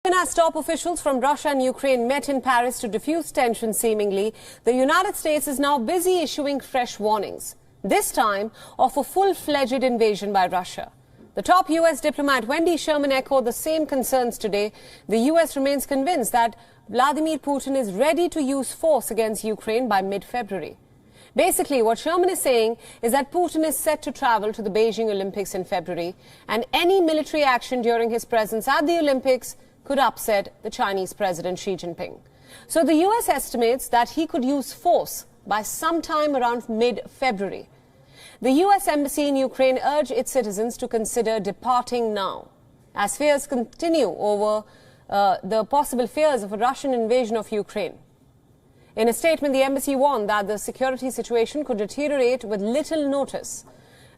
Even as top officials from Russia and Ukraine met in Paris to diffuse tension seemingly, the United States is now busy issuing fresh warnings, this time of a full-fledged invasion by Russia. The top U.S. diplomat Wendy Sherman echoed the same concerns today. The U.S. remains convinced that Vladimir Putin is ready to use force against Ukraine by mid-February. Basically, what Sherman is saying is that Putin is set to travel to the Beijing Olympics in February, and any military action during his presence at the Olympics could upset the Chinese President Xi Jinping. So the U.S. estimates that he could use force by sometime around mid-February. The U.S. Embassy in Ukraine urged its citizens to consider departing now, as fears continue over the possible fears of a Russian invasion of Ukraine. In a statement, the embassy warned that the security situation could deteriorate with little notice.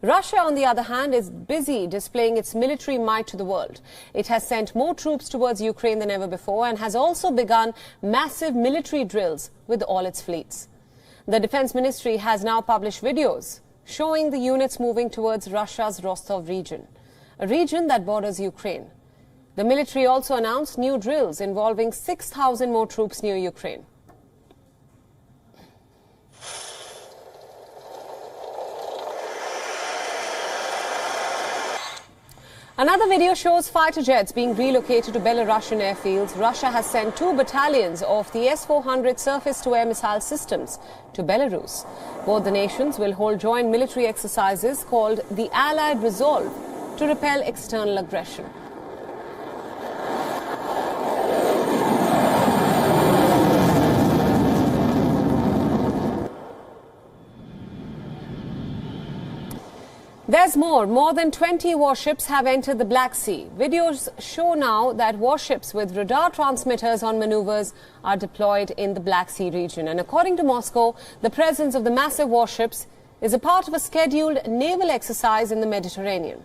Russia, on the other hand, is busy displaying its military might to the world. It has sent more troops towards Ukraine than ever before and has also begun massive military drills with all its fleets. The Defense Ministry has now published videos showing the units moving towards Russia's Rostov region, a region that borders Ukraine. The military also announced new drills involving 6,000 more troops near Ukraine. Another video shows fighter jets being relocated to Belarusian airfields. Russia has sent 2 battalions of the S-400 surface-to-air missile systems to Belarus. Both the nations will hold joint military exercises called the Allied Resolve to repel external aggression. There's more. More than 20 warships have entered the Black Sea. Videos show now that warships with radar transmitters on maneuvers are deployed in the Black Sea region. And according to Moscow, the presence of the massive warships is a part of a scheduled naval exercise in the Mediterranean.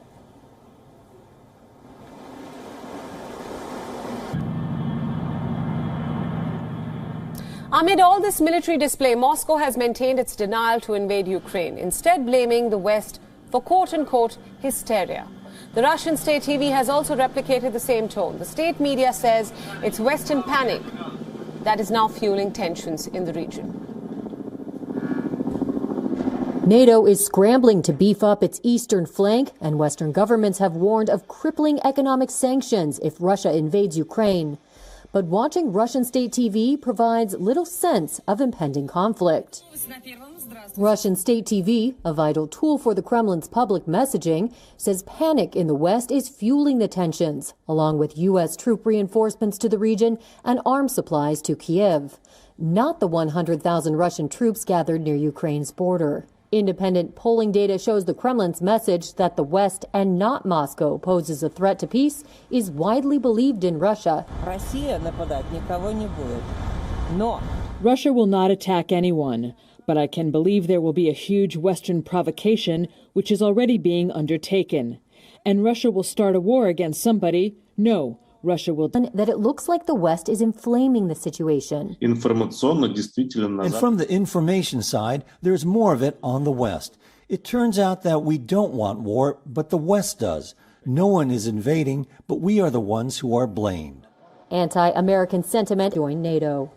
Amid all this military display, Moscow has maintained its denial to invade Ukraine, instead blaming the West for quote-unquote hysteria. The Russian state TV has also replicated the same tone. The state media says it's Western panic that is now fueling tensions in the region. NATO is scrambling to beef up its eastern flank, and Western governments have warned of crippling economic sanctions if Russia invades Ukraine. But watching Russian state TV provides little sense of impending conflict. Russian state TV, a vital tool for the Kremlin's public messaging, says panic in the West is fueling the tensions, along with U.S. troop reinforcements to the region and arms supplies to Kiev, not the 100,000 Russian troops gathered near Ukraine's border. Independent polling data shows the Kremlin's message that the West and not Moscow poses a threat to peace is widely believed in Russia. Russia will not attack anyone, but I can believe there will be a huge Western provocation, which is already being undertaken. And Russia will start a war against somebody. No, Russia will. That it looks like the West is inflaming the situation. And from the information side, there's more of it on the West. It turns out that we don't want war, but the West does. No one is invading, but we are the ones who are blamed. Anti-American sentiment join NATO.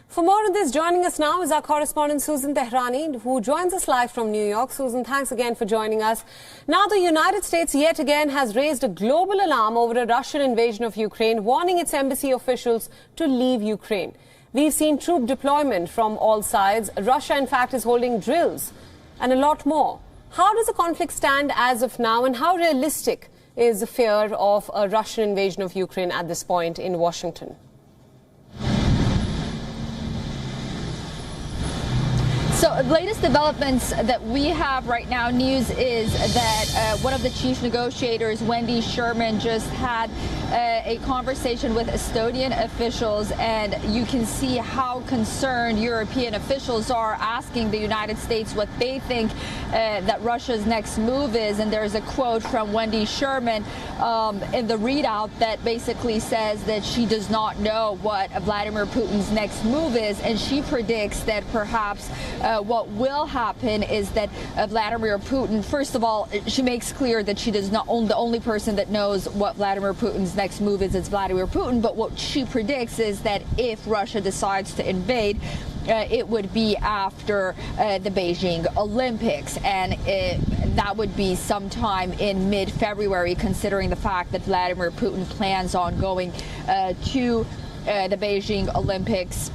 For more on this, joining us now is our correspondent Susan Tehrani, who joins us live from New York. Susan, thanks again for joining us. Now, the United States yet again has raised a global alarm over a Russian invasion of Ukraine, warning its embassy officials to leave Ukraine. We've seen troop deployment from all sides. Russia, in fact, is holding drills and a lot more. How does the conflict stand as of now, and how realistic is the fear of a Russian invasion of Ukraine at this point in Washington? So the latest developments that we have right now, news is that one of the chief negotiators, Wendy Sherman, just had a conversation with Estonian officials, and you can see how concerned European officials are, asking the United States what they think that Russia's next move is. And there's a quote from Wendy Sherman in the readout that basically says that she does not know what Vladimir Putin's next move is, and she predicts that perhaps what will happen is that Vladimir Putin, first of all, she makes clear that she does not own the only person that knows what Vladimir Putin's next move is Vladimir Putin. But what she predicts is that if Russia decides to invade, it would be after the Beijing Olympics, and that would be sometime in mid-February, considering the fact that Vladimir Putin plans on going to the Beijing Olympics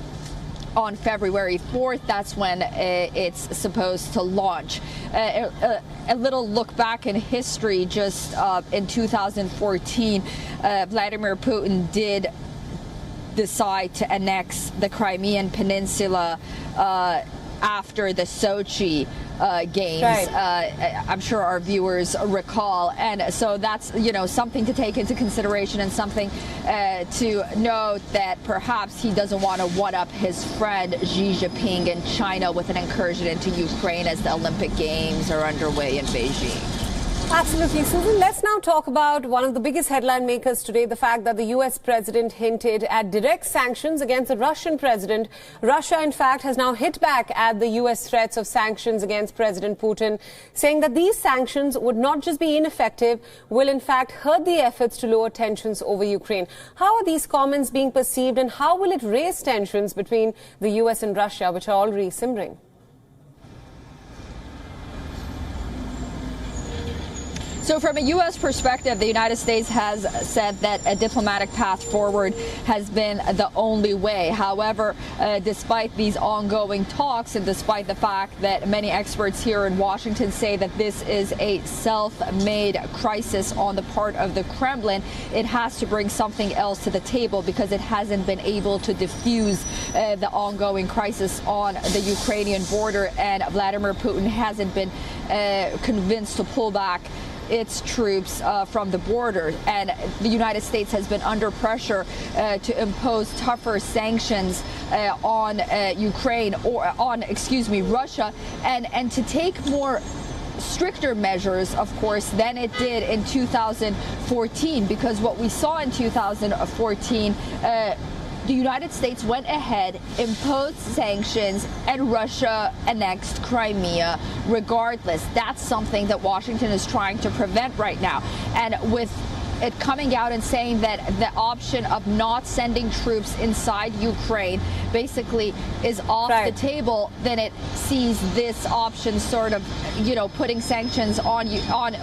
on February 4th. That's when it's supposed to launch. A little look back in history, just in 2014, Vladimir Putin did decide to annex the Crimean Peninsula after the Sochi games. Right. I'm sure our viewers recall, and so that's something to take into consideration, and something to note that perhaps he doesn't want to one-up his friend Xi Jinping in China with an incursion into Ukraine as the Olympic Games are underway in Beijing. Absolutely, Susan. Let's now talk about one of the biggest headline makers today, the fact that the U.S. president hinted at direct sanctions against the Russian president. Russia, in fact, has now hit back at the U.S. threats of sanctions against President Putin, saying that these sanctions would not just be ineffective, will in fact hurt the efforts to lower tensions over Ukraine. How are these comments being perceived, and how will it raise tensions between the U.S. and Russia, which are already simmering? So from a U.S. perspective, the United States has said that a diplomatic path forward has been the only way. However, despite these ongoing talks, and despite the fact that many experts here in Washington say that this is a self-made crisis on the part of the Kremlin, it has to bring something else to the table, because it hasn't been able to diffuse the ongoing crisis on the Ukrainian border, and Vladimir Putin hasn't been convinced to pull back its troops from the border, and the United States has been under pressure to impose tougher sanctions on Ukraine, or on, Russia, and to take more stricter measures, of course, than it did in 2014, because what we saw in 2014, the United States went ahead, imposed sanctions, and Russia annexed Crimea regardless. That's something that Washington is trying to prevent right now. And with it coming out and saying that the option of not sending troops inside Ukraine basically is off the table, then it sees this option sort of, putting sanctions on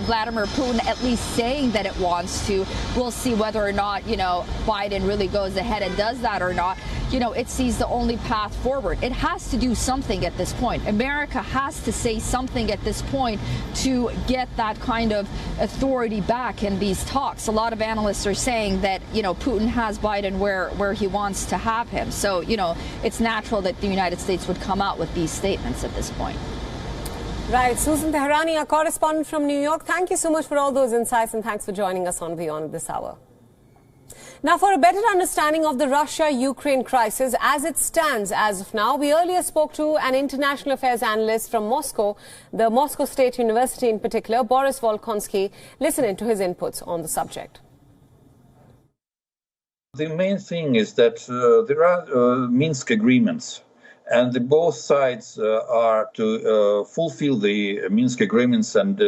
Vladimir Putin, at least saying that it wants to. We'll see whether or not, Biden really goes ahead and does that or not. It sees the only path forward. It has to do something at this point. America has to say something at this point to get that kind of authority back in these talks. A lot of analysts are saying that, Putin has Biden where he wants to have him. So, it's natural that the United States would come out with these statements at this point. Right. Susan Teherani, our correspondent from New York, thank you so much for all those insights, and thanks for joining us on Beyond this hour. Now, for a better understanding of the Russia-Ukraine crisis as it stands as of now, we earlier spoke to an international affairs analyst from Moscow, the Moscow State University in particular, Boris Volkonsky. Listen in to his inputs on the subject. The main thing is that there are Minsk agreements, and both sides are to fulfill the Minsk agreements and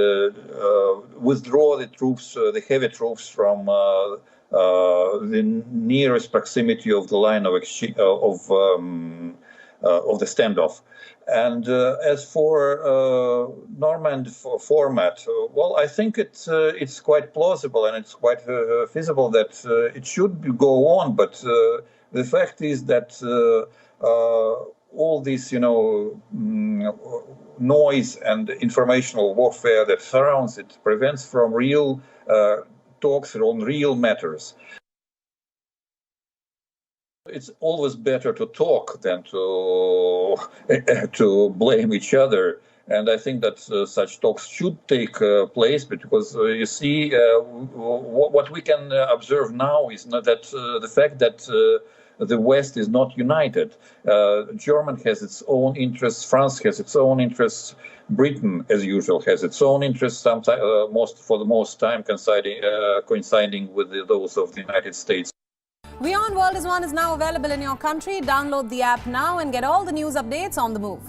withdraw the troops, the heavy troops from the nearest proximity of the line of the standoff. And as for Normand format, well, I think it's quite plausible and it's quite feasible that it should go on. But the fact is that all this, noise and informational warfare that surrounds it prevents from real talks on real matters. It's always better to talk than to blame each other. And I think that such talks should take place, because you see, what we can observe now is not that the fact that the West is not united. Germany has its own interests, France has its own interests, Britain, as usual, has its own interests, sometimes for the most time coinciding with those of the United States. Beyond World is One is now available in your country. Download the app now and get all the news updates on the move.